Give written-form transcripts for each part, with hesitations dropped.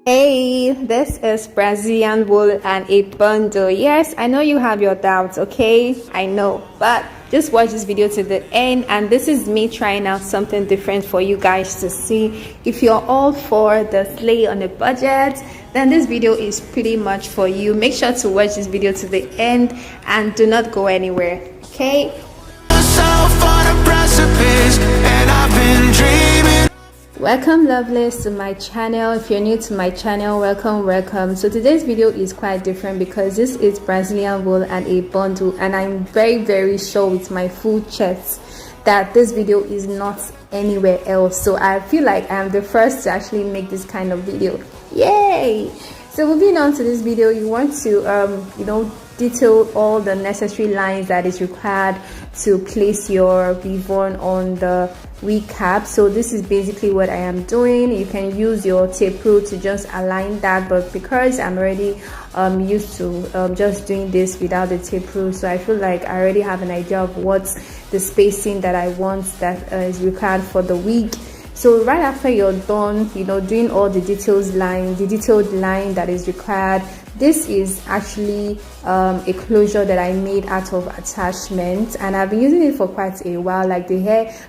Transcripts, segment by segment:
Hey, this is Brazilian wool and a bundle. Yes, I know you have your doubts, okay? I know, but just watch this video to the end, and this is me trying out something different for you guys to see. If you're all for the slay on a budget, then this video is pretty much for you. Make sure to watch this video to the end and do not go anywhere, okay? Welcome lovelies to my channel. If you're new to my channel, welcome. So today's video is quite different because this is Brazilian wool and a bundle, and I'm very sure with my full chest that this video is not anywhere else. So I feel like I'm the first to actually make this kind of video. Yay! So moving on to this video, you want to detail all the necessary lines that is required to place your ribbon on the wig cap. So this is basically what I am doing. You can use your tape rule to just align that, but because I'm already used to just doing this without the tape rule, so I feel like I already have an idea of what's the spacing that I want that is required for the wig. So right after you're done, doing all the detailed line that is required, this is actually a closure that I made out of attachment, and I've been using it for quite a while. Like the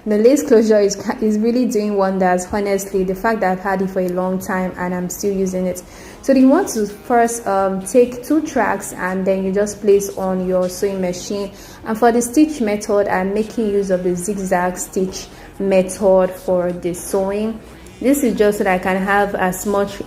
lace closure is really doing wonders. Honestly, the fact that I've had it for a long time and I'm still using it. So you want to first take 2 tracks and then you just place on your sewing machine. And for the stitch method, I'm making use of the zigzag stitch method for the sewing. This is just so that I can have as much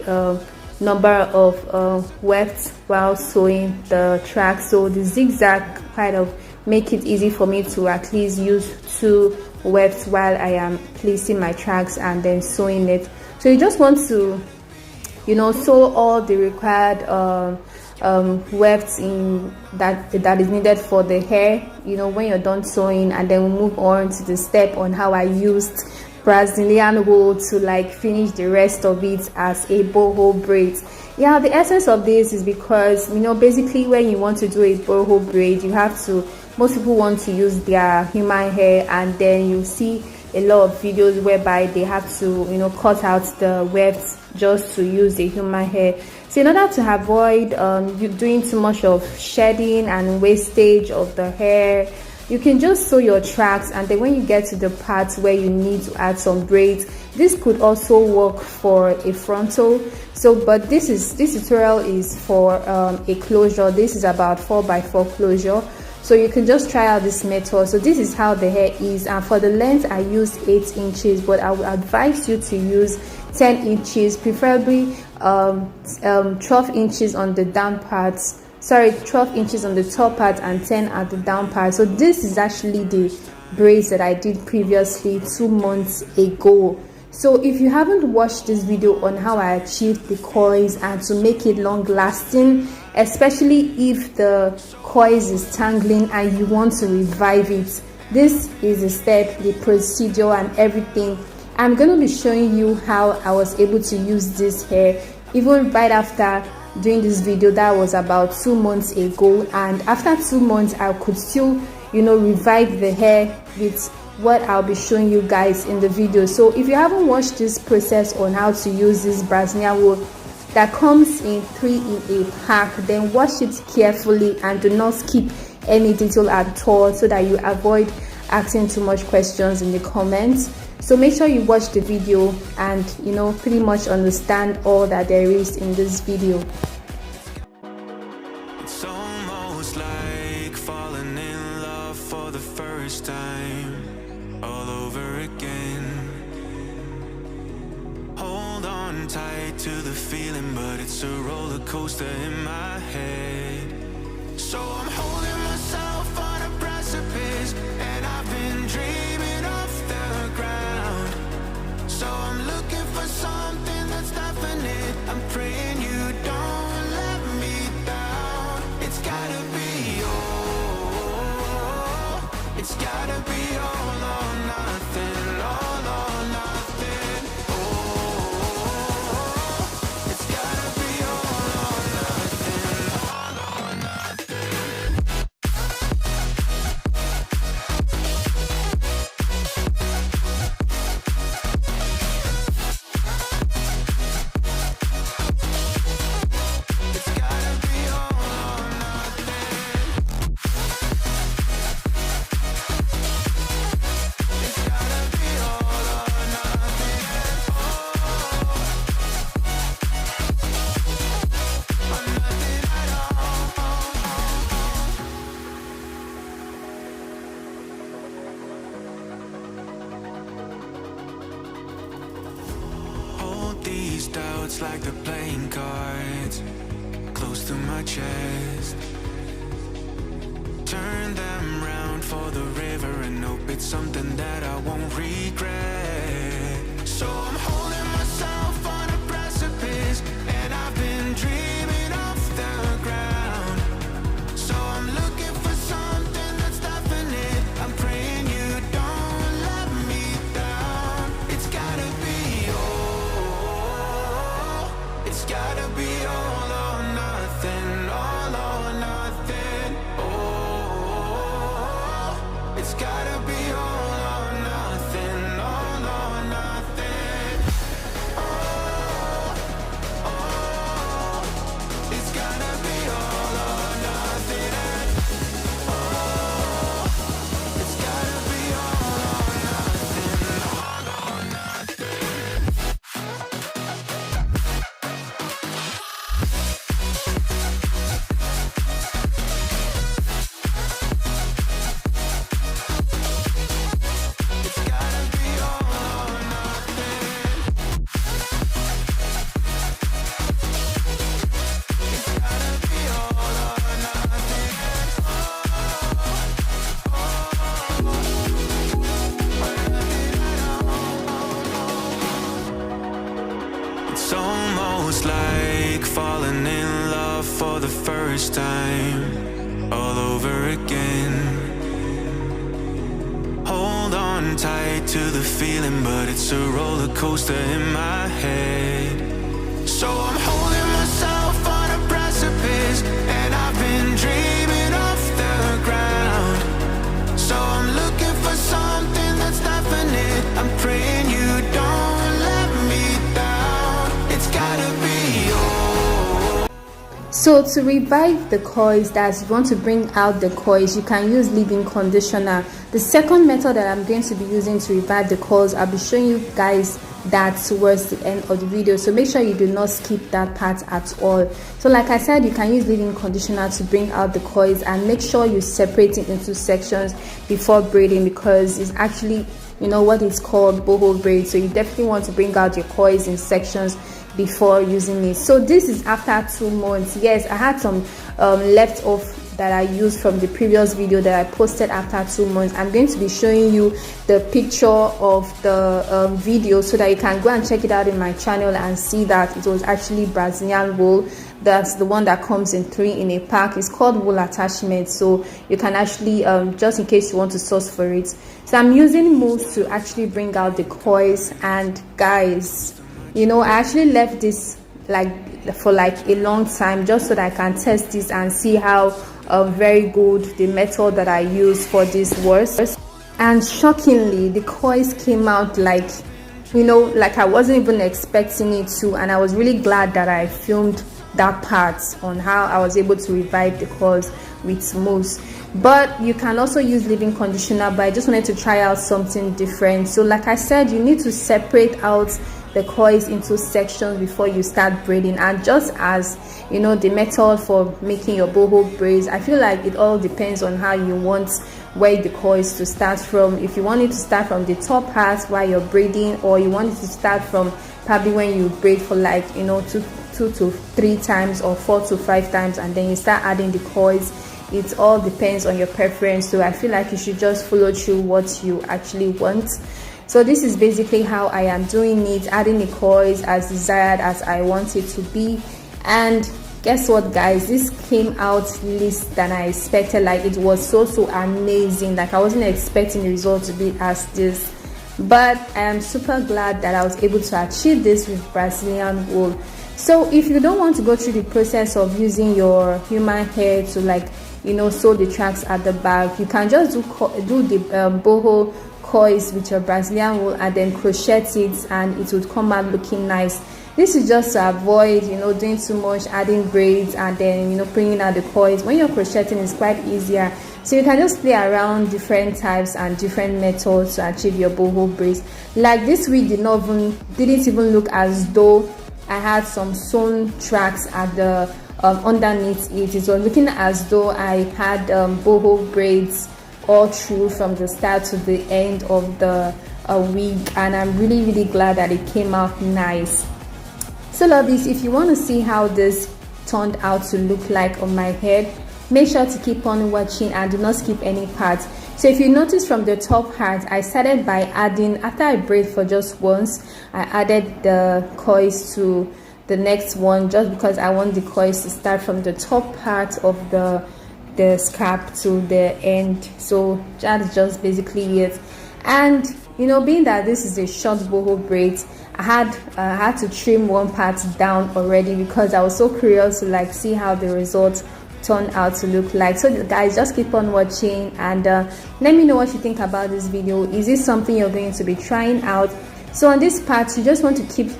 number of wefts while sewing the track. So the zigzag kind of make it easy for me to at least use 2 wefts while I am placing my tracks and then sewing it. So you just want to sew all the required wefts in that is needed for the hair when you're done sewing, and then we'll move on to the step on how I used Brazilian wool to finish the rest of it as a boho braid. Yeah, the essence of this is because basically when you want to do a boho braid, most people want to use their human hair, and then you see a lot of videos whereby they have to cut out the wefts just to use the human hair. So in order to avoid you doing too much of shedding and wastage of the hair, you can just sew your tracks, and then when you get to the parts where you need to add some braids, this could also work for a frontal. So but this tutorial is for a closure. This is about 4x4 closure, so you can just try out this method. So this is how the hair is, and for the length I used 8 inches, but I would advise you to use 10 inches, preferably 12 inches on the down parts. 12 inches on the top part and 10 at the down part. So this is actually the braids that I did previously 2 months ago. So if you haven't watched this video on how I achieved the coils and to make it long lasting, especially if the coils is tangling and you want to revive it, this is the step, the procedure and everything. I'm going to be showing you how I was able to use this hair even right after doing this video. That was about 2 months ago, and after 2 months I could still revive the hair with what I'll be showing you guys in the video. So if you haven't watched this process on how to use this Brazilian wool that comes in 3 in a pack, then watch it carefully and do not skip any detail at all so that you avoid asking too much questions in the comments. So make sure you watch the video and pretty much understand all that there is in this video. It's almost like falling in love for the first time all over again. Hold on tight to the feeling, but it's a roller coaster in my head. So I'm holding myself on a precipice, and I've been dreaming off the ground. So I'm looking for something that's definite. I'm praying you don't let me down. It's gotta be all. It's gotta be all or nothing. All or nothing. Oh, it's gotta be all or nothing. All or nothing. it's like they're playing cards close to my chest. Turn them round for the river and hope it's something that I won't regret. So I'm holding myself on a precipice, and I've been dreaming off the ground. So I'm looking for something that's definite. I'm praying you don't let me down. It's gotta be all, it's gotta be all or nothing, all or nothing. Oh, it's gotta be all or nothing, all or nothing. Oh, oh, it's gotta be all or nothing. Oh, it's gotta be all or nothing, all or nothing. It's gotta be all or nothing. It's gotta be all or nothing. It's almost like falling in love for the first time, all over again. Hold on tight to the feeling, but it's a roller coaster in my head. So I'm holding myself on a precipice, and I've been dreaming off the ground. So I'm looking for something that's definite. I'm praying you don't let me down. It's gotta be all. So to revive the coils, that you want to bring out the coils, you can use leave-in conditioner. The second method that I'm going to be using to revive the coils, I'll be showing you guys that towards the end of the video, so make sure you do not skip that part at all. So like I said, you can use leave-in conditioner to bring out the coils, and make sure you separate it into sections before braiding, because it's actually, you know, what is called boho braid. So you definitely want to bring out your coils in sections before using it. So this is after 2 months. Yes, I had some left off that I used from the previous video that I posted after 2 months. I'm going to be showing you the picture of the video, so that you can go and check it out in my channel and see that it was actually Brazilian wool. That's the one that comes in 3 in a pack. It's called wool attachment, so you can actually just in case you want to source for it. So I'm using mousse to actually bring out the coils. And guys, you know, I actually left this for a long time just so that I can test this and see how very good the method that I use for this was. And shockingly, the coils came out like, you know, like I wasn't even expecting it to. And I was really glad that I filmed that part on how I was able to revive the coils with mousse. But you can also use leave-in conditioner, but I just wanted to try out something different. So like I said, you need to separate out the coils into sections before you start braiding. And just as you know, the method for making your boho braids, I feel like it all depends on how you want where the coils to start from. If you want it to start from the top part while you're braiding, or you want it to start from probably when you braid for like, you know, two to 3 times or 4 to 5 times, and then you start adding the coils. It all depends on your preference. So I feel like you should just follow through what you actually want. So this is basically how I am doing it, adding the coils as desired, as I want it to be. And guess what, guys, this came out less than I expected. Like, it was so amazing. Like, I wasn't expecting the result to be as this, but I am super glad that I was able to achieve this with Brazilian wool. So if you don't want to go through the process of using your human hair to, like, you know, sew the tracks at the back, you can just do the boho coils with your Brazilian wool and then crochet it, and it would come out looking nice. This is just to avoid, you know, doing too much, adding braids and then, you know, bringing out the coils. When you're crocheting, it's quite easier. So you can just play around different types and different methods to achieve your boho braids. Like this wig didn't even look as though I had some sewn tracks at the underneath it. It was looking as though I had boho braids all through from the start to the end of the wig, and I'm really glad that it came out nice. So lovelies, if you want to see how this turned out to look like on my head, make sure to keep on watching and do not skip any parts. So if you notice from the top part, I started by adding, after I braid for just once, I added the coils to the next one, just because I want the coils to start from the top part of the scalp to the end. So that's just basically it. And you know, being that this is a short boho braid, I had to trim one part down already because I was so curious to like see how the results turn out to look like. So guys, just keep on watching and let me know what you think about this video. Is this something you're going to be trying out? So on this part, you just want to keep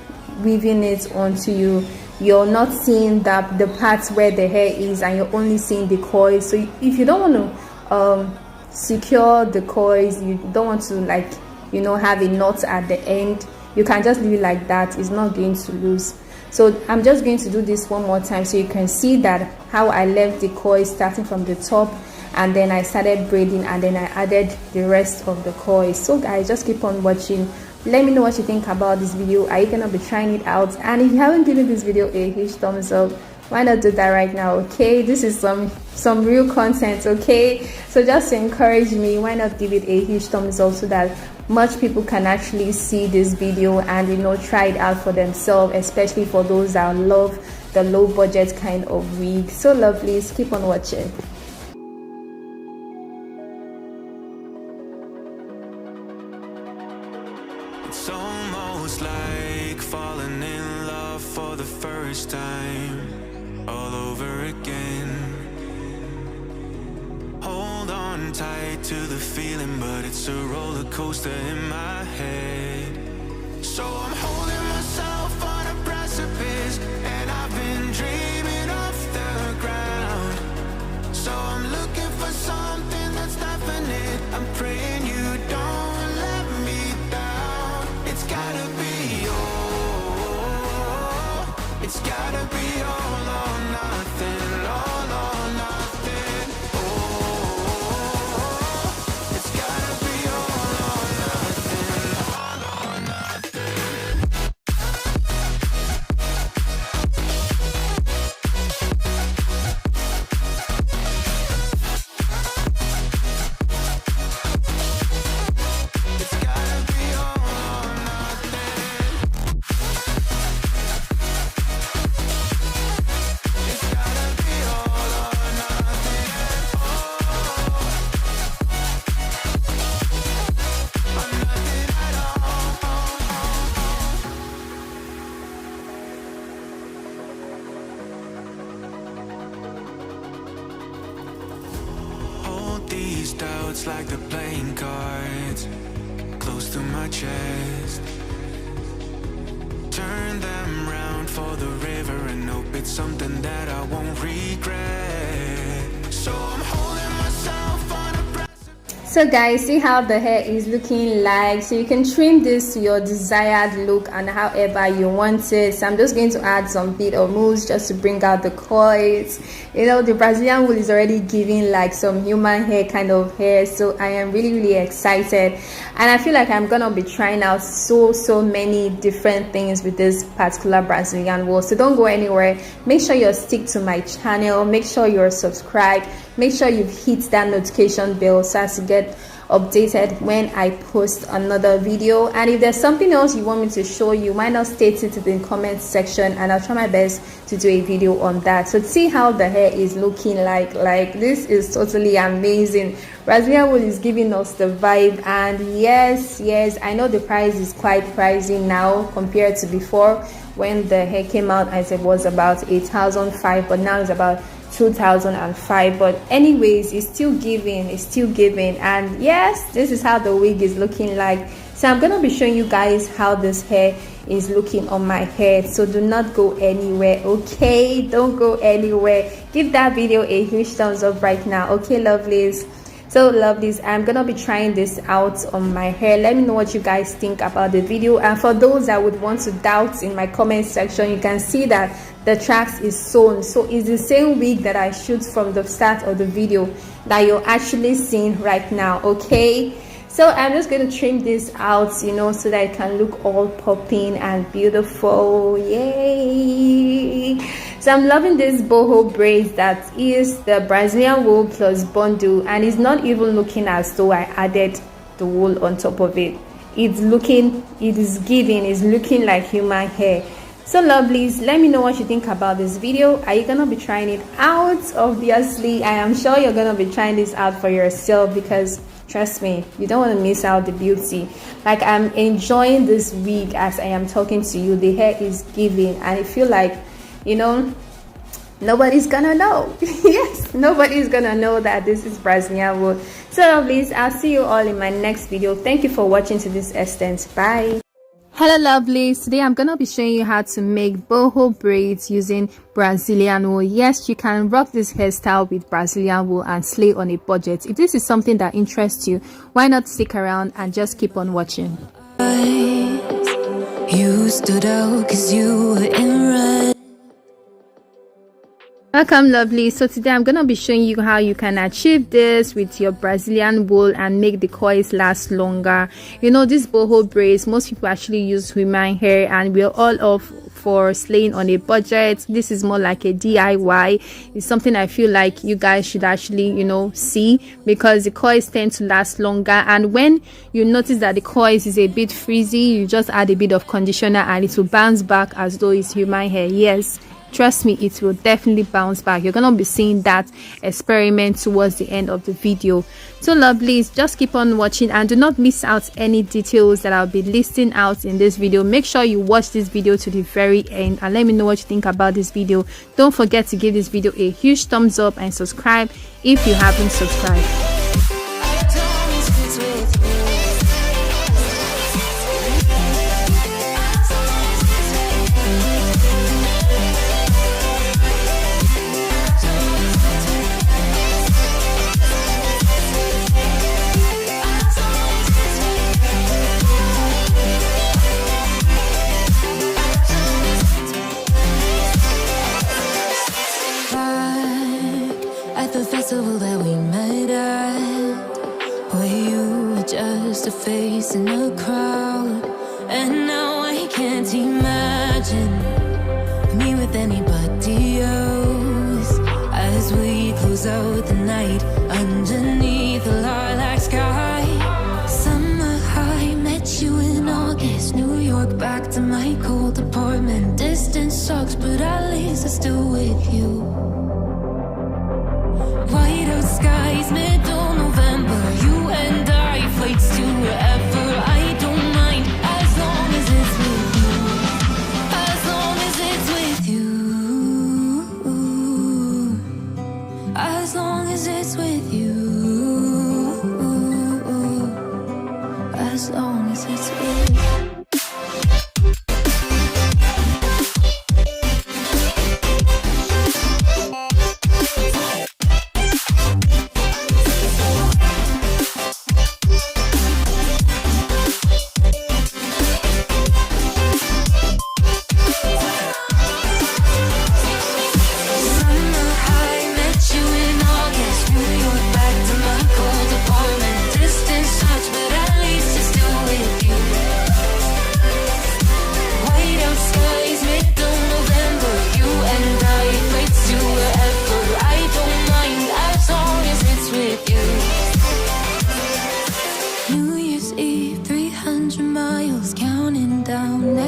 weaving it onto you. You're not seeing the parts where the hair is, and you're only seeing the coils. So if you don't want to secure the coils, you don't want to, like, you know, have a knot at the end, you can just leave it like that. It's not going to lose. So I'm just going to do this one more time so you can see that how I left the coils starting from the top, and then I started braiding, and then I added the rest of the coils. So guys, just keep on watching. Let me know what you think about this video. Are you gonna be trying it out? And if you haven't given this video a huge thumbs up, why not do that right now? Okay, this is some real content. Okay, so just to encourage me, why not give it a huge thumbs up so that much people can actually see this video and, you know, try it out for themselves, especially for those that love the low budget kind of wig. So lovely, keep on watching. It's almost like falling in love for the first time, all over again. Hold on tight to the feeling, but it's a roller coaster in my head. So I'm holding myself on a precipice, and I've been dreaming off the ground. So I'm looking for something that's definite. I'm praying you don't let me down. It's gotta be all, it's gotta be all or nothing, all or nothing. It's gotta be all or nothing, all or nothing. It's gotta be all or nothing. It's gotta be all or nothing. Or nothing at all. Hold these doubts like the playing cards close to my chest. Turn them round for the river and hope it's something that I won't regret. So I'm holding myself on a precipice. So guys, see how the hair is looking like. So you can trim this to your desired look and however you want it. So I'm just going to add some bit of mousse just to bring out the coils. You know, the Brazilian wool is already giving like some human hair kind of hair. So I am really excited, and I feel like I'm gonna be trying out so many different things with this particular Brazilian wool. So don't go anywhere. Make sure you stick to my channel. Make sure you're subscribed. Make sure you've hit that notification bell so as to get updated when I post another video. And if there's something else you want me to show you, why not state it in the comment section, and I'll try my best to do a video on that. So see how the hair is looking like this is totally amazing. Brazilian wool is giving us the vibe, and yes, I know the price is quite pricey now compared to before when the hair came out. I said it was about 8,500, but now it's about 2005. But anyways, it's still giving, and yes, this is how the wig is looking like. So I'm gonna be showing you guys how this hair is looking on my head. So do not go anywhere, okay? Don't go anywhere. Give that video a huge thumbs up right now, okay, lovelies? So lovelies, I'm gonna be trying this out on my hair. Let me know what you guys think about the video, and for those that would want to doubt, in my comment section you can see that the tracks is sewn. So it's the same wig that I shoot from the start of the video that you're actually seeing right now, okay? So I'm just going to trim this out, you know, so that it can look all popping and beautiful. Yay! So I'm loving this boho braids that is the Brazilian wool plus bundle, and it's not even looking as though I added the wool on top of it. It's looking like human hair. So lovelies, let me know what you think about this video. Are you gonna be trying it out? Obviously, I am sure you're gonna be trying this out for yourself, because trust me, you don't want to miss out the beauty. Like, I'm enjoying this wig as I am talking to you. The hair is giving, and I feel like, you know, nobody's gonna know. Yes, nobody's gonna know that this is Brazilian wool. So lovelies, I'll see you all in my next video. Thank you for watching to this extent. Bye. Hello lovelies, today I'm gonna be showing you how to make boho braids using Brazilian wool. Yes, you can rock this hairstyle with Brazilian wool and slay on a budget. If this is something that interests you, why not stick around and just keep on watching. You stood out 'cause you were in red. Welcome lovely. So today I'm gonna be showing you how you can achieve this with your Brazilian wool and make the coils last longer. You know, these boho braids, most people actually use human hair, and we're all off for slaying on a budget. This is more like a DIY. It's something I feel like you guys should actually, you know, see, because the coils tend to last longer, and when you notice that the coils is a bit frizzy, you just add a bit of conditioner and it will bounce back as though it's human hair. Yes, trust me, it will definitely bounce back. You're gonna be seeing that experiment towards the end of the video. So lovelies, just keep on watching and do not miss out any details that I'll be listing out in this video. Make sure you watch this video to the very end and let me know what you think about this video. Don't forget to give this video a huge thumbs up and subscribe if you haven't subscribed. That we met at, where you were just a face in a crowd, and now I can't imagine me with anybody else. As we close out the night underneath the lilac sky, summer high, met you in August, New York, back to my cold apartment. Distance sucks, but at least I'm still with you. Whiteout skies, middle November, you and I, flights to wherever. I don't mind as long as it's with you. As long as it's with you. As long as it's with you. As long as it's with you.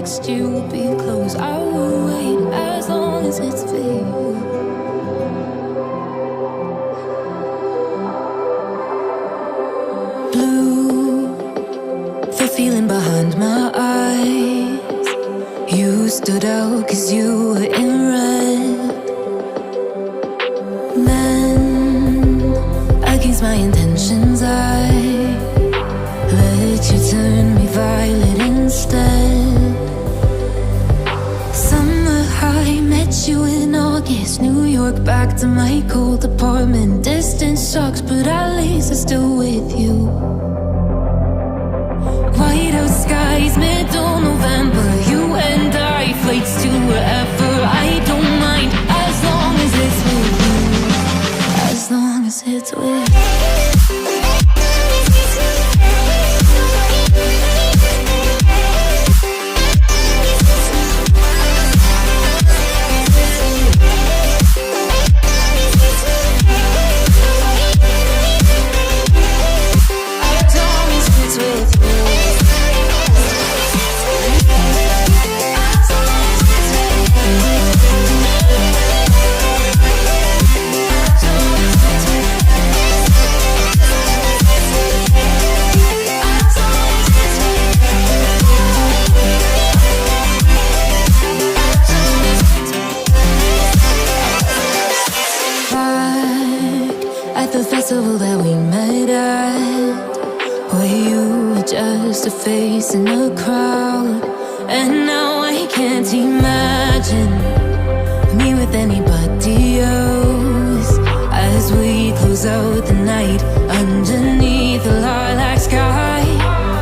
Next year will be close. I will wait as long as it's for you. Blue, the feeling behind my eyes. You stood out 'cause you were in red. Men, against my intentions, I let you turn me violet instead. Met you in August, New York, back to my cold apartment. Distance sucks, but at least I'm still with you. Whiteout skies, middle November, you and I, flights to wherever. I don't mind as long as it's with you. As long as it's with you. festival that we met at, where you were just a face in a crowd. And now I can't imagine me with anybody else, as we close out the night underneath the lilac sky.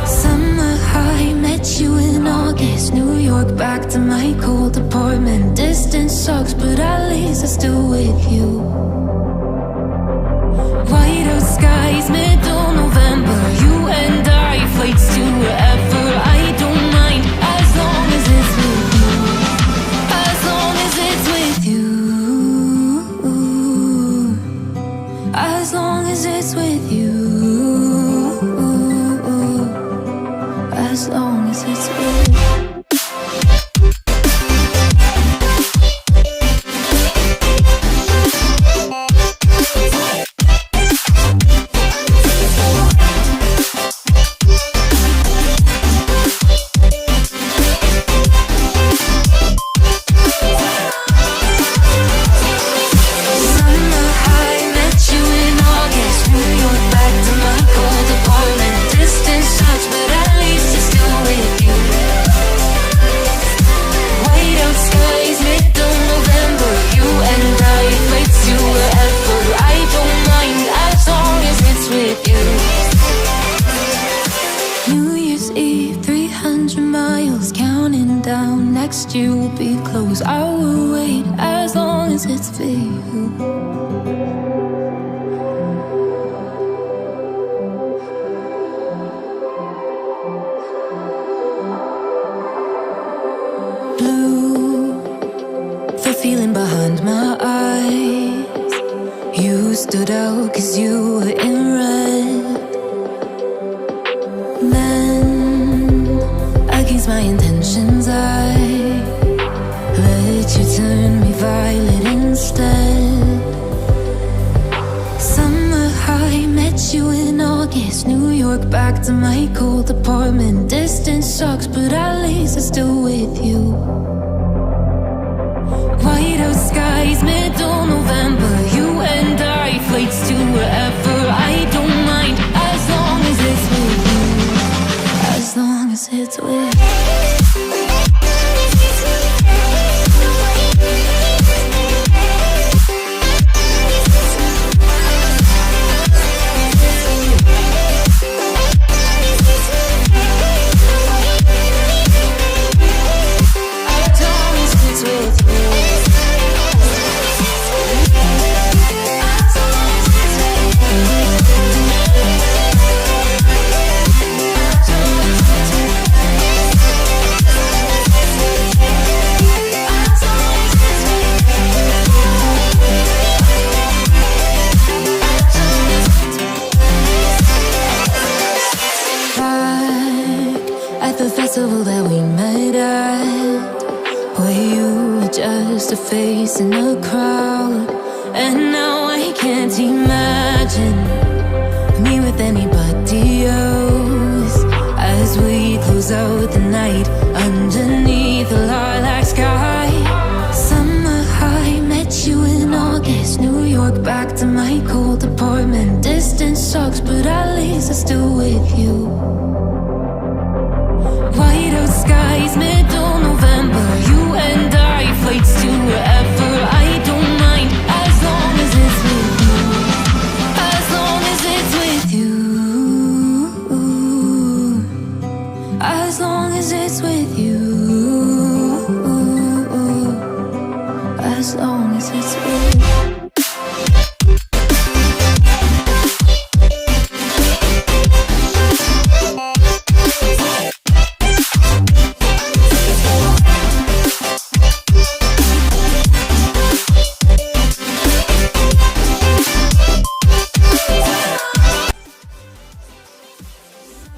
Summer high, met you in August, New York, back to my cold apartment. Distance sucks, but at least I'm still with you. White out skies, middle November, you and I, flights to wherever. I don't mind, as long as it's with you. As long as it's with you. As long as it's with you. As long as it's with you. You will be close. I will wait as long as it's for you. Blue, the feeling behind my eyes. You stood out 'cause you were in red. Then, against my intentions, I let you turn me violet instead. Summer high, met you in August, New York, back to my cold apartment. Distance sucks, but at least I'm still with you. White out skies, middle November, you and I, flights to wherever. I don't mind, as long as it's with you. As long as it's with you. That we met at, where you were just a face in a crowd. And now I can't imagine me with anybody else, as we close out the night underneath the lilac sky. Summer high, met you in August, New York, back to my cold apartment. Distance sucks, but at least I'm still with you. White out skies, middle November, you and I, flights to wherever. I don't mind, as long as it's with you. As long as it's with you. As long as it's with you. As long as it's with you.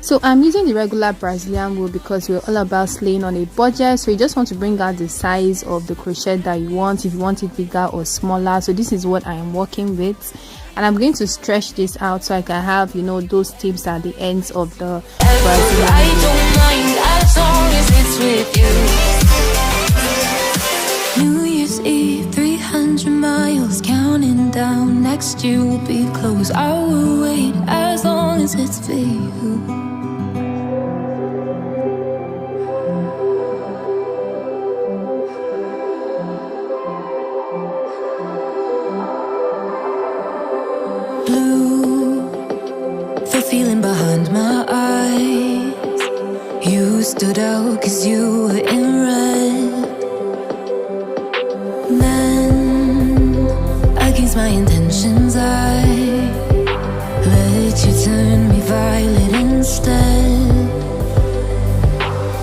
So I'm using the regular Brazilian wool because we're all about slaying on a budget. So you just want to bring out the size of the crochet that you want, if you want it bigger or smaller. So this is what I am working with, and I'm going to stretch this out so I can have, you know, those tips at the ends of the Brazilian wool. I don't mind as long as it's with you. New Year's Eve, 300 miles, counting down next next year will be close. I will wait as long as it's for you. Blue, the feeling behind my eyes. You stood out 'cause you were in red. Men, against my intentions, I let you turn me violet instead.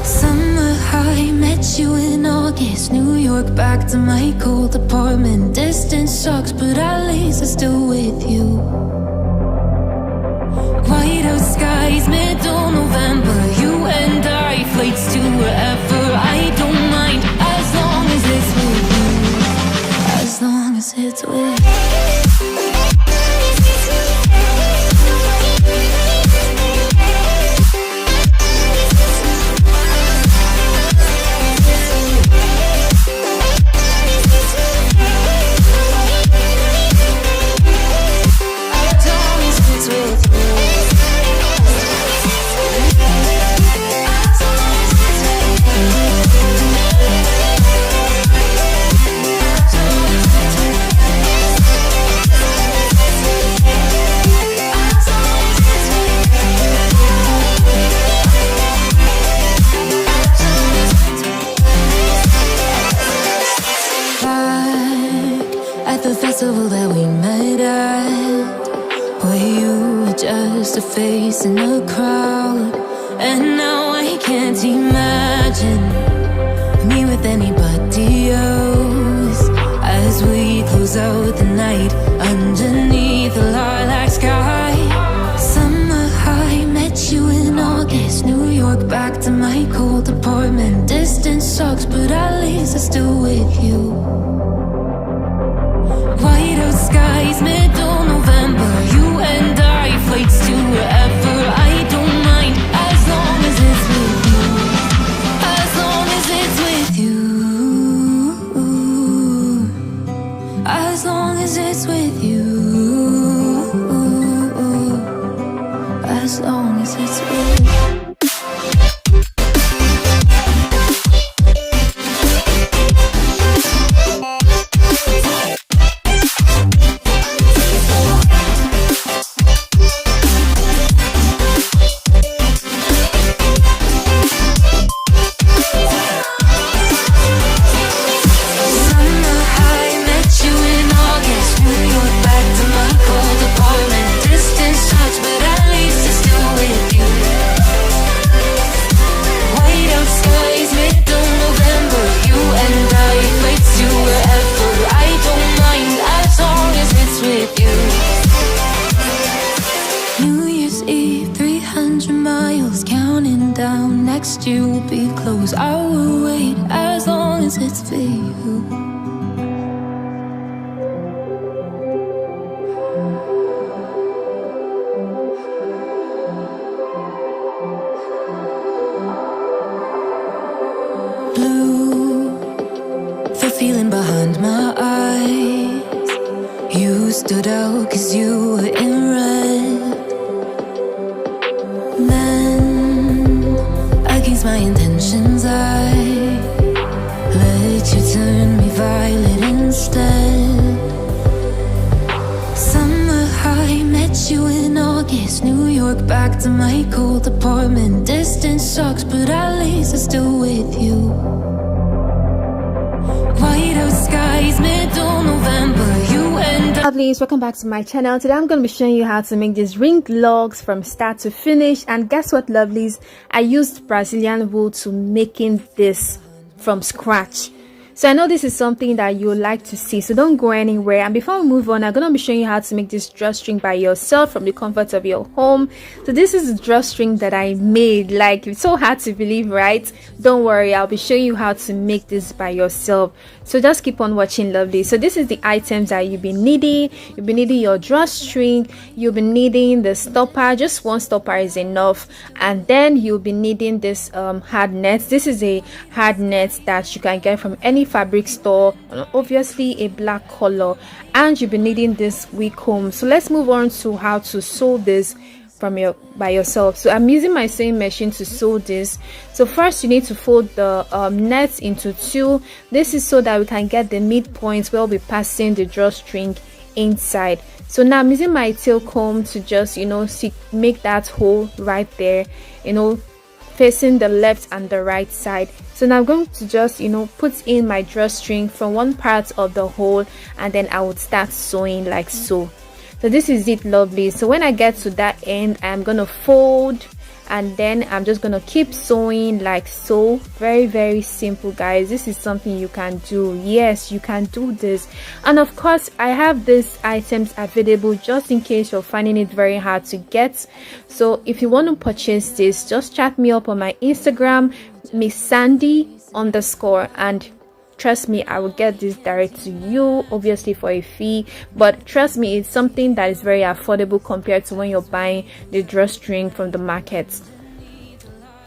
Summer high, met you in August. New York, back to my cold apartment. Distance sucks, but at least I'm still with you. White out skies, middle November. You and I, flights to wherever. I don't mind as long as it's with you. As long as it's with you. That we met at, where you were just a face in a crowd, and now I can't imagine me with anybody else. As we close out the night underneath the lilac sky. Summer high, met you in August. New York, back to my cold apartment. Distance sucks, but at least I'm still with you. White out skies, middle November. You and I, flights to wherever. I don't mind as long as it's with you. As long as it's with you. As long as it's with you. As long as it's with you. Next year will be close. I will wait as long as it's for you. Blue, the feeling behind my eyes. You stood out 'cause you were in red. My intentions, I let you turn me violet instead. Summer high, met you in August. New York, back to my cold apartment. Distance sucks, but at least I'm still with you. White out skies, middle November. You and I. Lovelies, welcome back to my channel. Today I'm going to be showing you how to make these ringed locks from start to finish. And guess what, lovelies, I used Brazilian wool to making this from scratch. So I know this is something that you would like to see, so don't go anywhere. And before we move on, I'm going to be showing you how to make this drawstring by yourself from the comfort of your home. So this is the drawstring that I made. Like, it's so hard to believe, right? Don't worry, I'll be showing you how to make this by yourself. So just keep on watching, lovely. So this is the items that you'll be needing. You'll be needing your drawstring, you'll be needing the stopper, just one stopper is enough, and then you'll be needing this hard net. This is a hard net that you can get from any fabric store, obviously a black color, and you'll be needing this wig comb. So let's move on to how to sew this by yourself. So I'm using my sewing machine to sew this. So first you need to fold the net into two. This is so that we can get the midpoint where we'll be passing the drawstring inside. So now I'm using my tail comb to just make that hole right there, facing the left and the right side. So now I'm going to just put in my drawstring from one part of the hole, and then I would start sewing like so. So this is it, lovely. So when I get to that end, I'm gonna fold, and then I'm just gonna keep sewing like so. Very, very simple, guys. This is something you can do. Yes, you can do this. And of course, I have these items available just in case you're finding it very hard to get. So if you want to purchase this, just chat me up on my Instagram, Miz Sandy _ and trust me, I will get this direct to you, obviously for a fee, but trust me, it's something that is very affordable compared to when you're buying the drawstring from the market.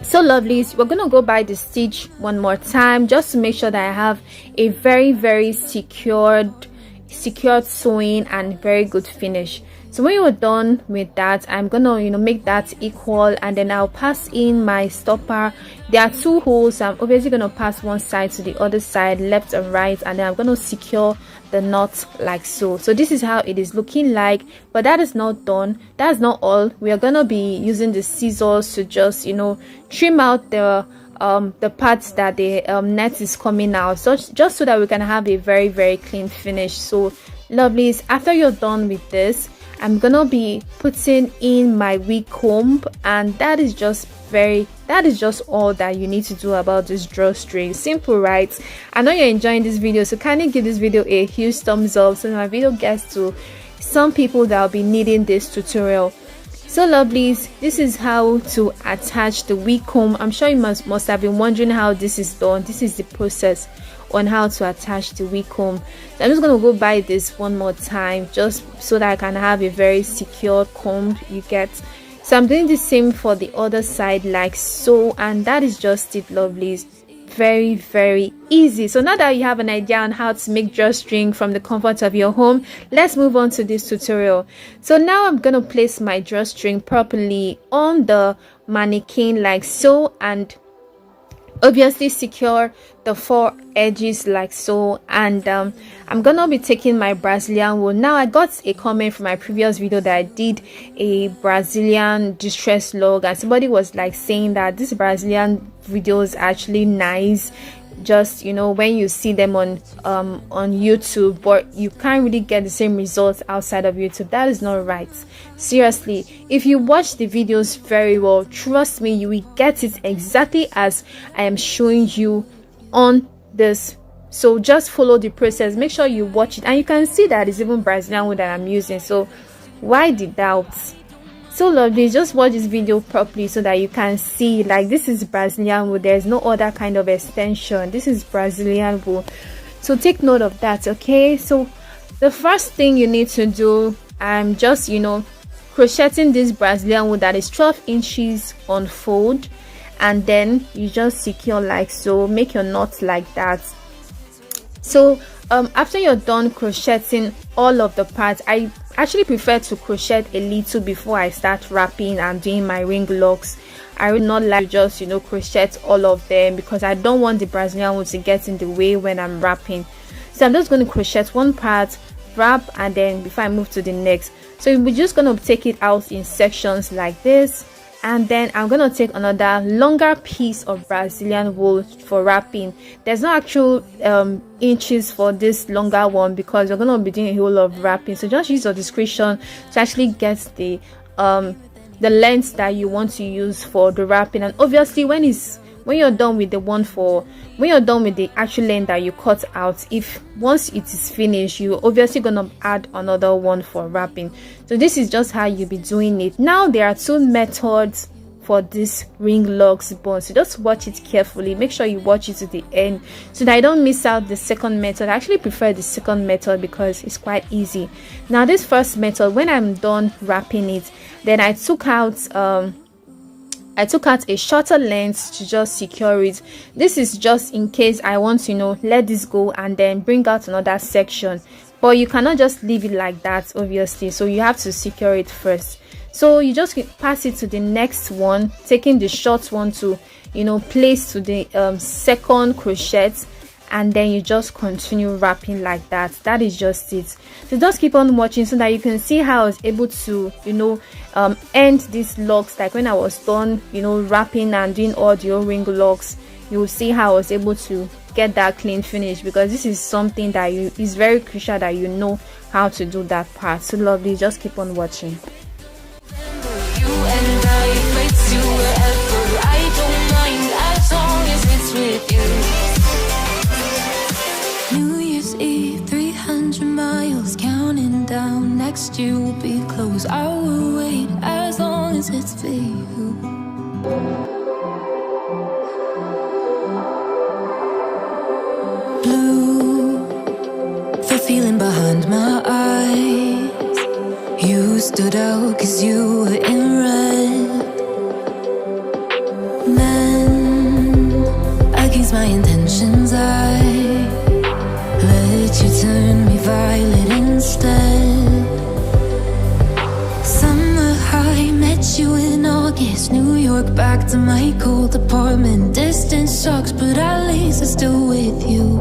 So lovelies, we're gonna go by the stitch one more time just to make sure that I have a very, very secured sewing and very good finish. So when you're done with that, I'm gonna make that equal, and then I'll pass in my stopper. There are two holes, so I'm obviously gonna pass one side to the other side, left and right, and then I'm gonna secure the knot like so. So this is how it is looking like, but that is not done. That's not all. We are gonna be using the scissors to just trim out the parts that the net is coming out, so just so that we can have a very, very clean finish. So lovelies, after you're done with this, I'm gonna be putting in my wig comb, and that is just all that you need to do about this drawstring. Simple, right? I know you're enjoying this video, so kindly give this video a huge thumbs up so my video gets to some people that will be needing this tutorial. So lovelies, this is how to attach the wig comb. I'm sure you must have been wondering how this is done. This is the process on how to attach the wig comb. So I'm just going to go by this one more time just so that I can have a very secure comb you get. So I'm doing the same for the other side like so, and that is just it, lovelies. Very, very easy. So now that you have an idea on how to make drawstring from the comfort of your home, let's move on to this tutorial. So now I'm going to place my drawstring properly on the mannequin like so, and obviously secure the four edges like so, and I'm gonna be taking my Brazilian wool. Now I got a comment from my previous video that I did a Brazilian distress log, and somebody was like saying that this Brazilian video is actually nice just when you see them on YouTube, but you can't really get the same results outside of YouTube. That is not right. Seriously, if you watch the videos very well, trust me, you will get it exactly as I am showing you on this. So just follow the process, make sure you watch it, and you can see that it's even Brazilian wool that I'm using. So why the doubts? So lovely, just watch this video properly so that you can see, like, this is Brazilian wool. There's no other kind of extension. This is Brazilian wool, so take note of that. Okay, so the first thing you need to do, I'm just crocheting this Brazilian wool that is 12 inches on fold, and then you just secure like so. Make your knot like that. So after you're done crocheting all of the parts, I actually prefer to crochet a little before I start wrapping and doing my ring locks. I would not like to just crochet all of them, because I don't want the Brazilian wool to get in the way when I'm wrapping. So I'm just going to crochet one part, wrap, and then before I move to the next. So we're just going to take it out in sections like this, and then I'm going to take another longer piece of Brazilian wool for wrapping. There's no actual inches for this longer one because you're going to be doing a whole lot of wrapping, so just use your discretion to actually get the length that you want to use for the wrapping. And obviously when you're done with the actual length that you cut out, once it is finished, you're obviously gonna add another one for wrapping. So this is just how you'll be doing it. Now there are two methods for this ring locks bone, so just watch it carefully. Make sure you watch it to the end so that I don't miss out the second method. I actually prefer the second method because it's quite easy. Now this first method, when I'm done wrapping it, then I took out I took out a shorter length to just secure it. This is just in case I want to, let this go and then bring out another section. But you cannot just leave it like that, obviously. So you have to secure it first. So you just pass it to the next one, taking the short one to, place to the second crochet, and then you just continue wrapping like that. That is just it. So just keep on watching so that you can see how I was able to, end these locks. Like when I was done, wrapping and doing all the O-ring locks, you will see how I was able to get that clean finish, because this is something that is very crucial that you know how to do that part. So lovely, just keep on watching. New Year's Eve, 300 miles, counting down. Next year will be close. I will wait as long as it's for you. Blue, the feeling behind my eyes. You stood out 'cause you were in red. Men, against my intentions, I let you turn me violet instead. Summer high, met you in August. New York, back to my cold apartment. Distance sucks, but at least I'm still with you.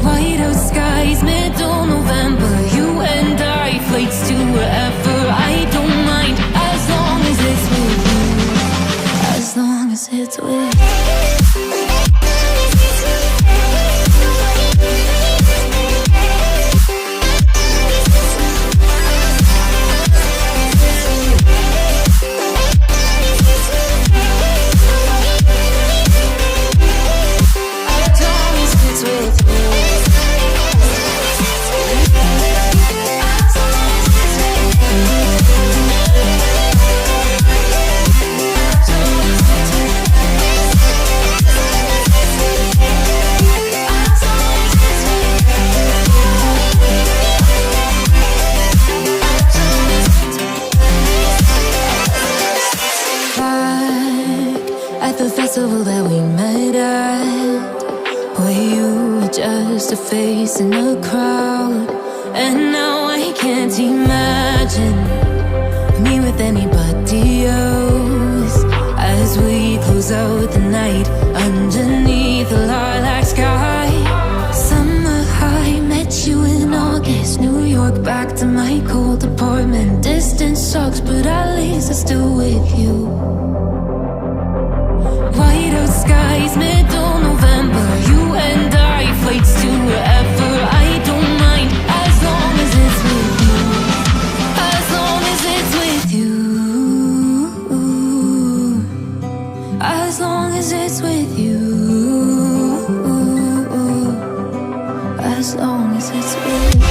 White out skies, middle November. You and I, flights to wherever. I don't mind as long as it's with you. As long as it's with you. That we met at, where you were just a face in a crowd, and now I can't imagine me with anybody else. As we close out the night underneath the lilac sky. Summer high, met you in August. New York, back to my cold apartment. Distance sucks, but at least I'm still with you. White out skies, middle November. You and I, flights to wherever. I don't mind as long as it's with you. As long as it's with you. As long as it's with you. As long as it's with you.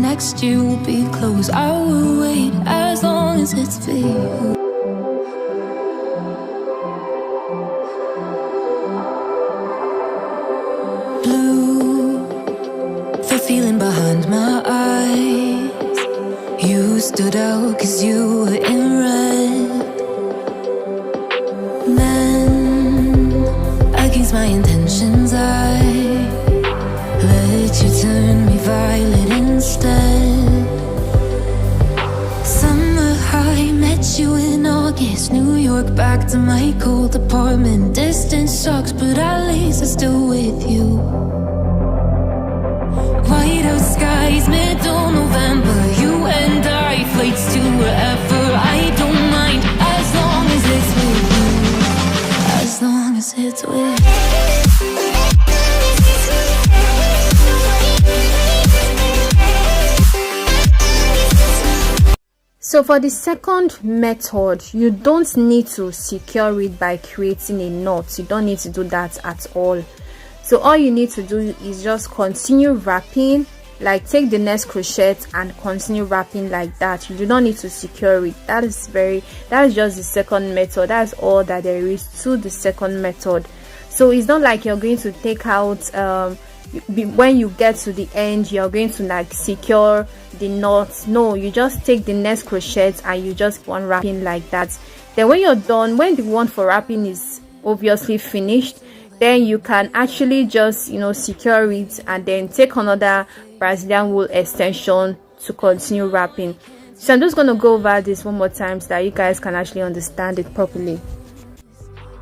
Next year will be close. I will wait as long as it's for you. Blue, the feeling behind my eyes. You stood out 'cause you were in red. Men, against my intentions, I let you turn me violet instead. Summer high, met you in August. New York, back to my cold apartment. Distance sucks, but at least I'm still with you. White out skies, middle November. You and I, flights to wherever. I don't mind it's with. So for the second method, you don't need to secure it by creating a knot. You don't need to do that at all. So all you need to do is just continue wrapping, like take the next crochet and continue wrapping like that. You do not need to secure it. That is just the second method. That's all that there is to the second method. So it's not like you're going to take out when you get to the end you're going to like secure the knots. No, you just take the next crochet and you just keep on wrapping like that. Then when you're done, when the one for wrapping is obviously finished, then you can actually just, you know, secure it and then take another Brazilian wool extension to continue wrapping. So I'm just going to go over this one more time so that you guys can actually understand it properly.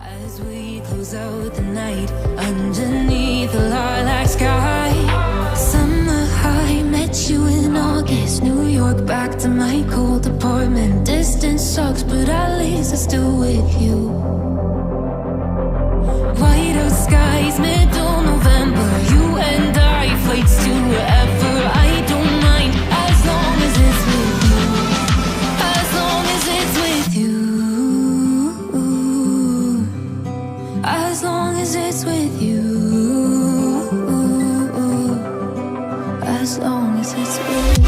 As we close out the night underneath the lilac sky, summer high, met you in August, New York, back to my cold apartment. Distance sucks, but at least I'm still with you. White out skies, middle November, you and I, flights to wherever. I don't mind as long as it's with you, as long as it's with you, as long as it's with you, as long as it's with you.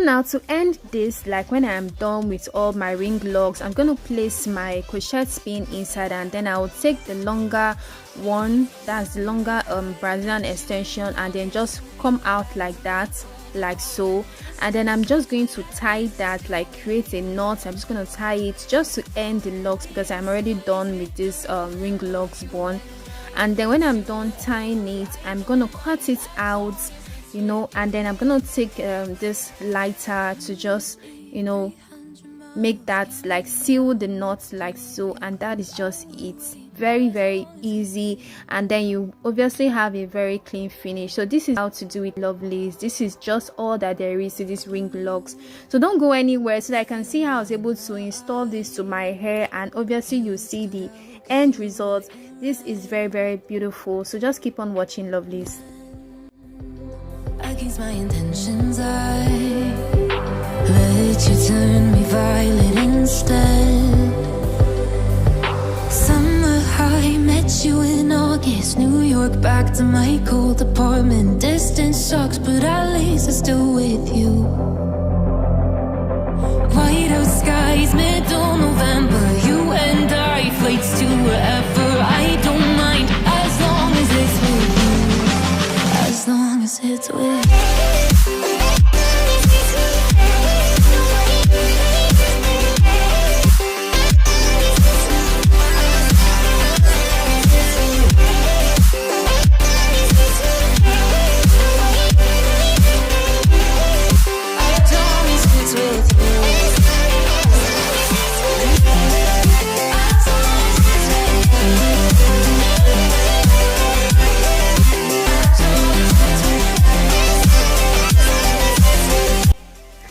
Now to end this, like when I'm done with all my ring locks, I'm going to place my crochet pin inside and then I will take the longer one, that's the longer Brazilian extension, and then just come out like that, like so. And then I'm just going to tie that, like create a knot. I'm just going to tie it just to end the locks because I'm already done with this ring locks one. And then when I'm done tying it, I'm going to cut it out, you know, and then I'm gonna take this lighter to just, you know, make that, like seal the knots like so, and that is just it. Very, very easy, and then you obviously have a very clean finish. So this is how to do it, lovelies. This is just all that there is to these ring locks. So don't go anywhere so that I can see how I was able to install this to my hair, and obviously you see the end result. This is very, very beautiful. So just keep on watching, lovelies. Against my intentions, I let you turn me violet instead. Summer high, met you in August, New York, back to my cold apartment. Distance sucks, but at least I'm still with you. White out skies, middle November, you and I, flights to wherever. I don't mind as long as it's with you, as long as it's with you.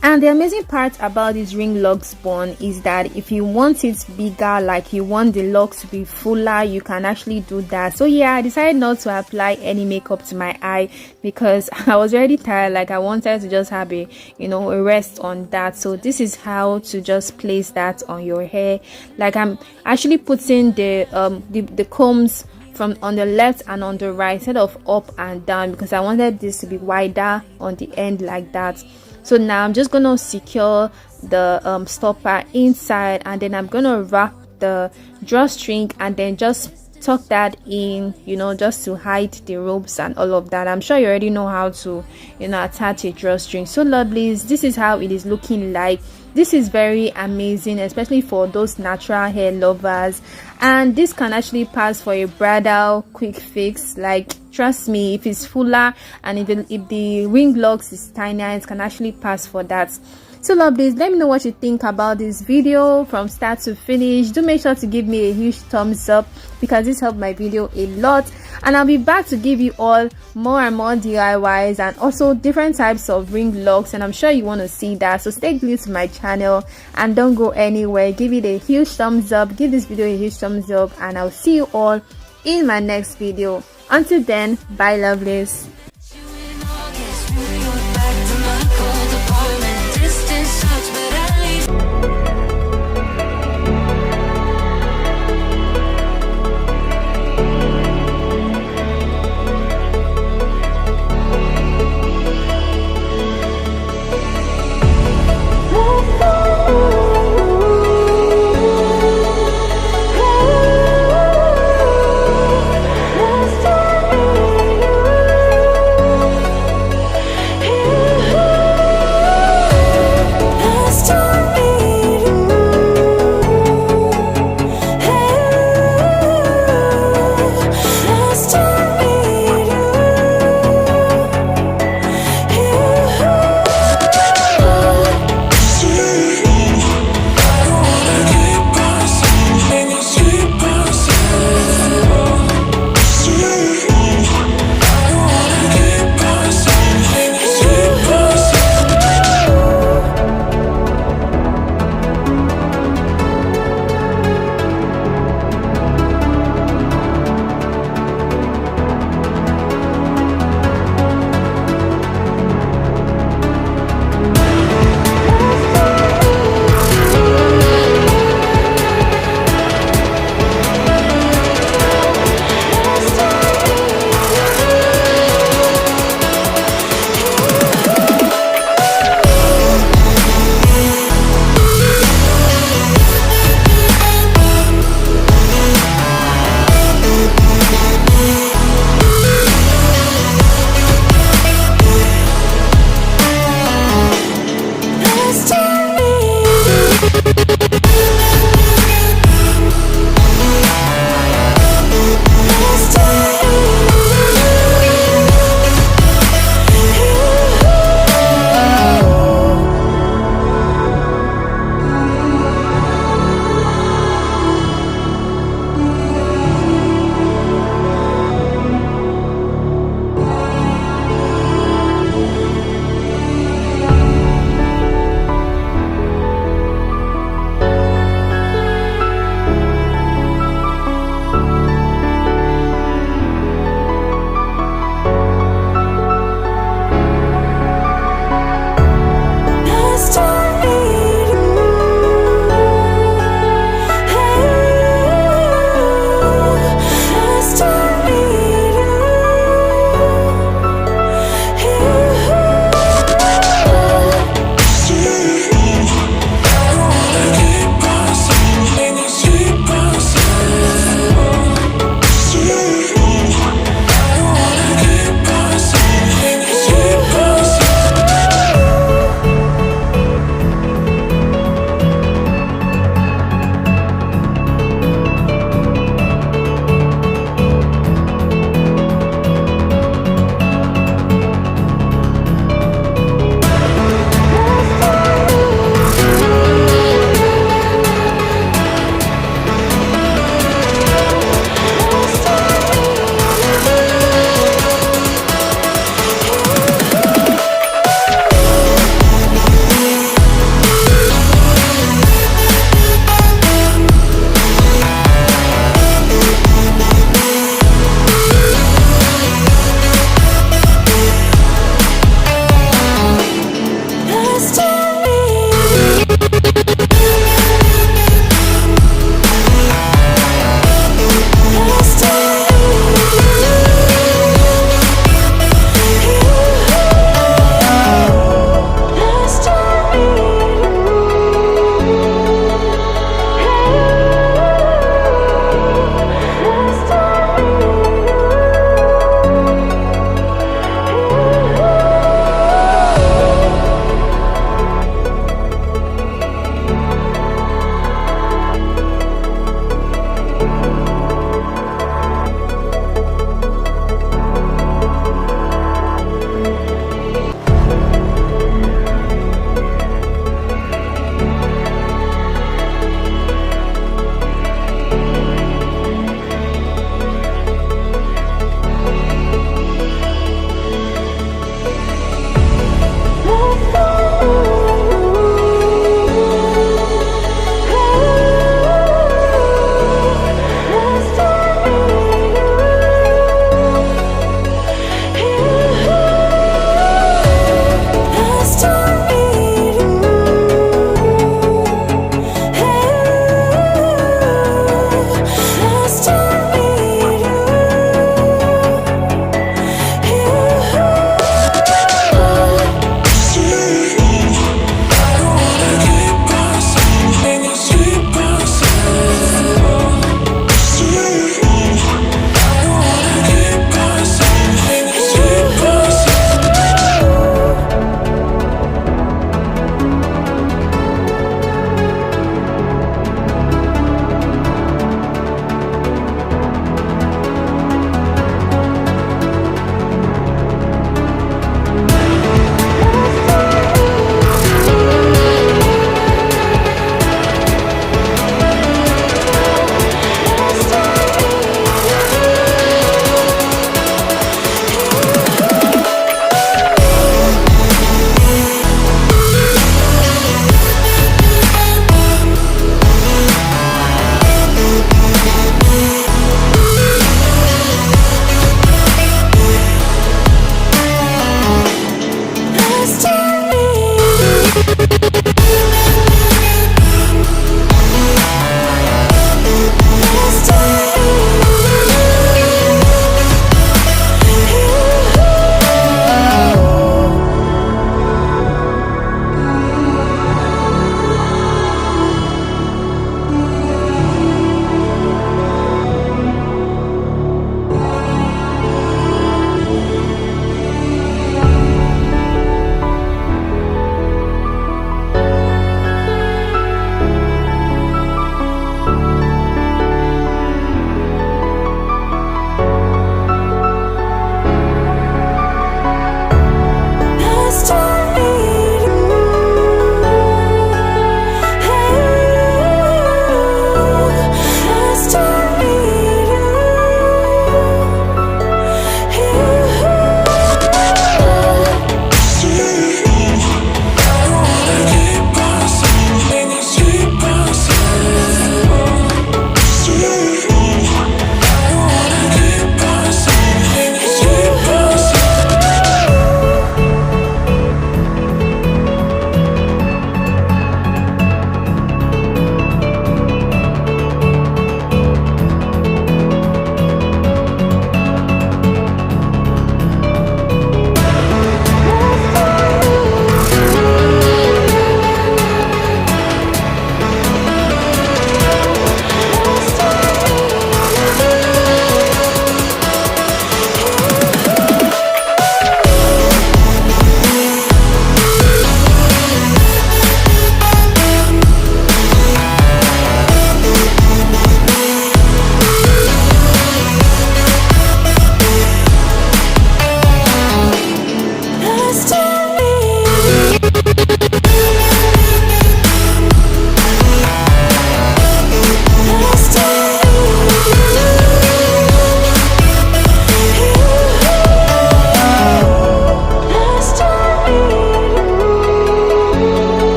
And the amazing part about this ring locks bun is that if you want it bigger, like you want the locks to be fuller, you can actually do that. So yeah, I decided not to apply any makeup to my eye because I was already tired. Like I wanted to just have a, you know, a rest on that. So this is how to just place that on your hair. Like I'm actually putting the combs from on the left and on the right instead of up and down because I wanted this to be wider on the end like that. So now I'm just gonna secure the stopper inside, and then I'm gonna wrap the drawstring and then just tuck that in, you know, just to hide the ropes and all of that. I'm sure you already know how to, you know, attach a drawstring. So lovelies, this is how it is looking like. This is very amazing, especially for those natural hair lovers, and this can actually pass for a bridal quick fix. Like trust me, if it's fuller and if the ring locks is tinier, it can actually pass for that. So lovelies, let me know what you think about this video from start to finish. Do make sure to give me a huge thumbs up because this helped my video a lot, and I'll be back to give you all more and more DIYs and also different types of ring locks, and I'm sure you want to see that. So stay glued to my channel and don't go anywhere. Give it a huge thumbs up, give this video a huge thumbs up, and I'll see you all in my next video. Until then, bye lovelies.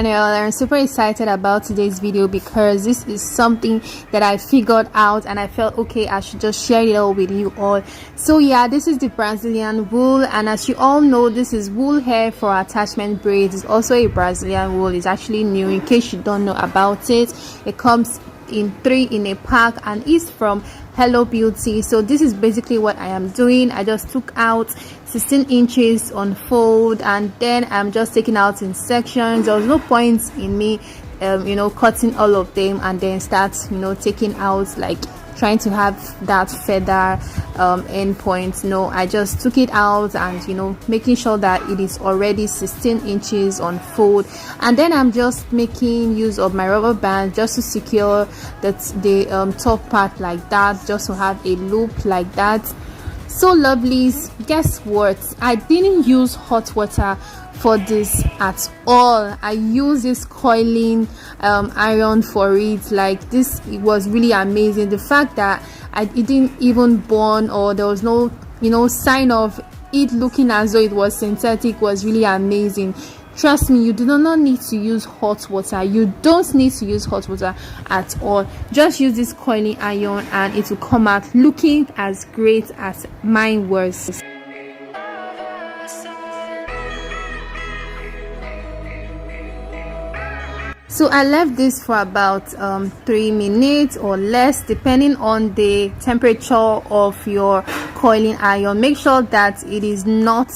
channel. I'm super excited about today's video because this is something that I figured out and I felt okay, I should just share it all with you all. So yeah, this is the Brazilian wool, and as you all know, this is wool hair for attachment braids. It's also a Brazilian wool. It's actually new, in case you don't know about it. It comes in 3 in a pack and is from Hello Beauty. So this is basically what I am doing. I just took out 16 inches on fold, and then I'm just taking out in sections. There was no point in me cutting all of them and then start taking out, like trying to have that feather end point. No, I just took it out and making sure that it is already 16 inches on fold, and then I'm just making use of my rubber band just to secure the top part like that, just to have a loop like that. So lovelies, guess what, I didn't use hot water for this at all. I use this coiling iron for it. Like this, it was really amazing. The fact that it didn't even burn, or there was no sign of it looking as though it was synthetic, was really amazing. Trust me, you do not need to use hot water. You don't need to use hot water at all. Just use this coiling iron and it will come out looking as great as mine was. So I left this for about 3 minutes or less, depending on the temperature of your coiling iron. Make sure that it is not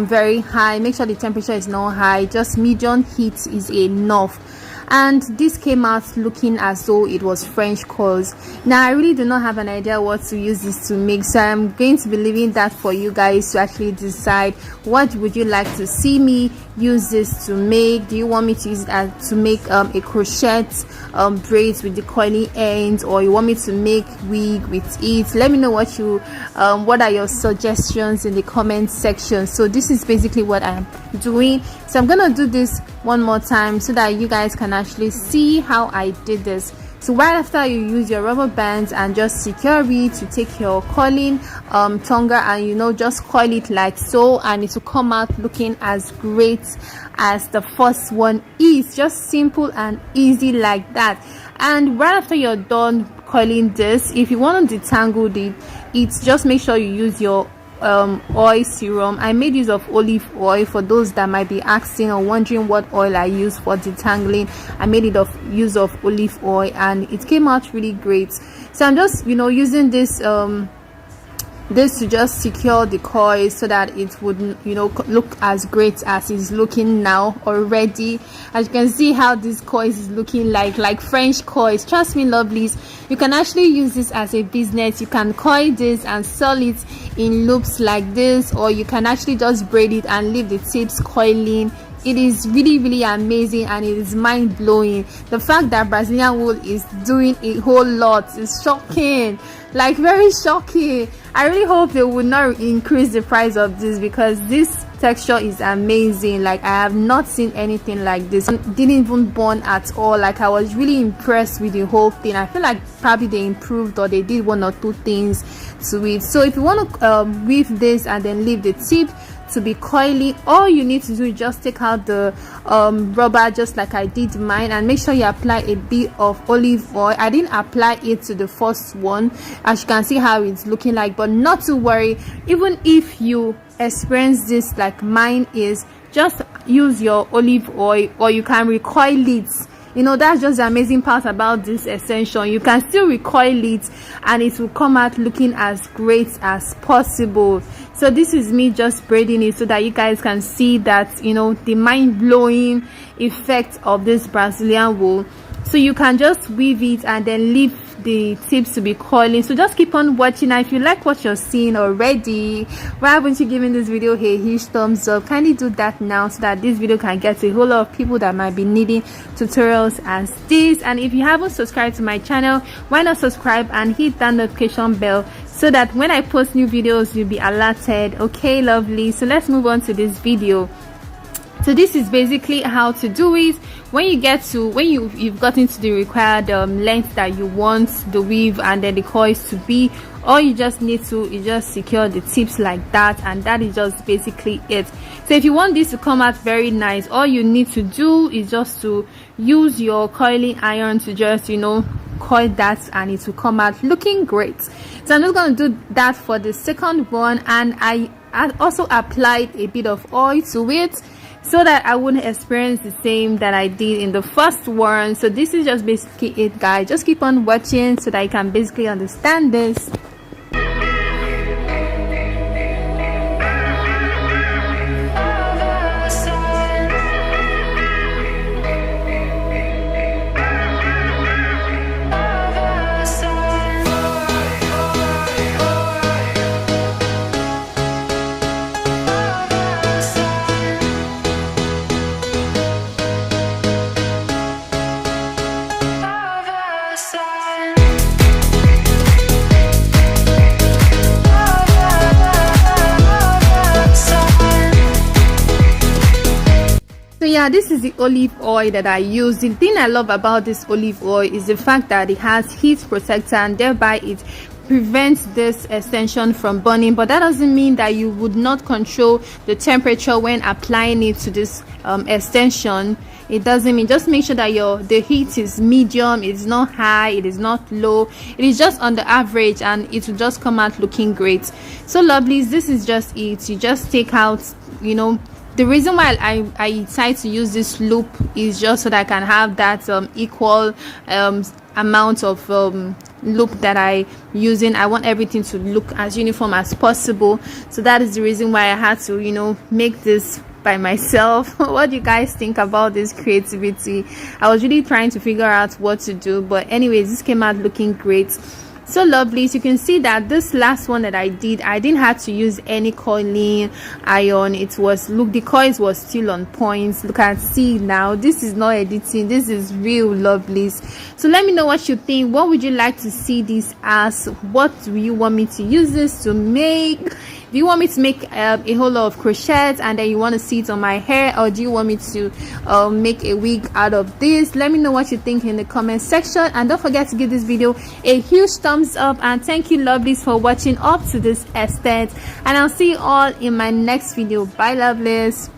very high. Make sure the temperature is not high, just medium heat is enough. And this came out looking as though it was French coils. Now I really do not have an idea what to use this to make, so I'm going to be leaving that for you guys to actually decide what would you like to see me use this to make. Do you want me to use it to make a crochet braids with the coiling ends, or you want me to make wig with it? Let me know what are your suggestions in the comment section. So this is basically what I'm doing. So I'm gonna do this one more time so that you guys can actually see how I did this. So right after you use your rubber bands and just secure it, to take your coiling tonga and just coil it like so, and it will come out looking as great as the first one is. Just simple and easy like that. And right after you're done coiling this, if you want to detangle it, just make sure you use your oil serum. I made use of olive oil. For those that might be asking or wondering what oil I use for detangling, I made use of olive oil and it came out really great. So I'm just using this to just secure the coils so that it would look as great as it's looking now already. As you can see how this coils is looking like French coils. Trust me lovelies, you can actually use this as a business. You can coil this and sell it in loops like this, or you can actually just braid it and leave the tips coiling. It is really amazing and it is mind-blowing. The fact that Brazilian wool is doing a whole lot is shocking, like very shocking. I really hope they would not increase the price of this, because this texture is amazing. Like I have not seen anything like this. It didn't even burn at all. Like I was really impressed with the whole thing. I feel like probably they improved or they did 1 or 2 things to it. So if you want to weave this and then leave the tip to be coily, all you need to do is just take out the rubber just like I did mine, and make sure you apply a bit of olive oil. I didn't apply it to the first one, as you can see how it's looking like, but not to worry. Even if you experience this like mine is, just use your olive oil, or you can recoil it. That's just the amazing part about this extension. You can still recoil it and it will come out looking as great as possible. So this is me just braiding it so that you guys can see that the mind-blowing effect of this Brazilian wool. So you can just weave it and then leave the tips to be coiling. So just keep on watching. Now if you like what you're seeing already, why haven't you given this video a huge thumbs up? Kindly do that now so that this video can get to a whole lot of people that might be needing tutorials as this. And if you haven't subscribed to my channel, why not subscribe and hit that notification bell so that when I post new videos you'll be alerted. Okay lovely, so let's move on to this video. So this is basically how to do it. When you get to, when you've gotten to the required length that you want the weave and then the coils to be, all you just need to is just secure the tips like that, and that is just basically it. So if you want this to come out very nice, all you need to do is just to use your coiling iron to just, you know, coil that, and it will come out looking great. So I'm just going to do that for the second one, and I also applied a bit of oil to it so that I wouldn't experience the same that I did in the first one. So this is just basically it, guys. Just keep on watching so that you can basically understand this. So yeah, this is the olive oil that I use. The thing I love about this olive oil is the fact that it has heat protector, and thereby it prevents this extension from burning. But that doesn't mean that you would not control the temperature when applying it to this extension. It doesn't mean, just make sure that the heat is medium, it's not high, it is not low, it is just on the average, and it will just come out looking great. So lovelies, this is just it. You just take out, you know, the reason why I decided to use this loop is just so that I can have that equal amount of loop that I using. I want everything to look as uniform as possible, so that is the reason why I had to, you know, make this by myself. What do you guys think about this creativity? I was really trying to figure out what to do, but anyways, this came out looking great. So lovely. So you can see that this last one that I didn't have to use any coiling iron. It was, look, the coils was still on point. Look at, see now, this is not editing, this is real, lovelies. So let me know what you think. What would you like to see this as? What do you want me to use this to make? Do you want me to make a whole lot of crochets and then you want to see it on my hair, or do you want me to make a wig out of this? Let me know what you think in the comment section, and don't forget to give this video a huge thumbs up. And thank you lovelies for watching up to this extent, and I'll see you all in my next video. Bye lovelies.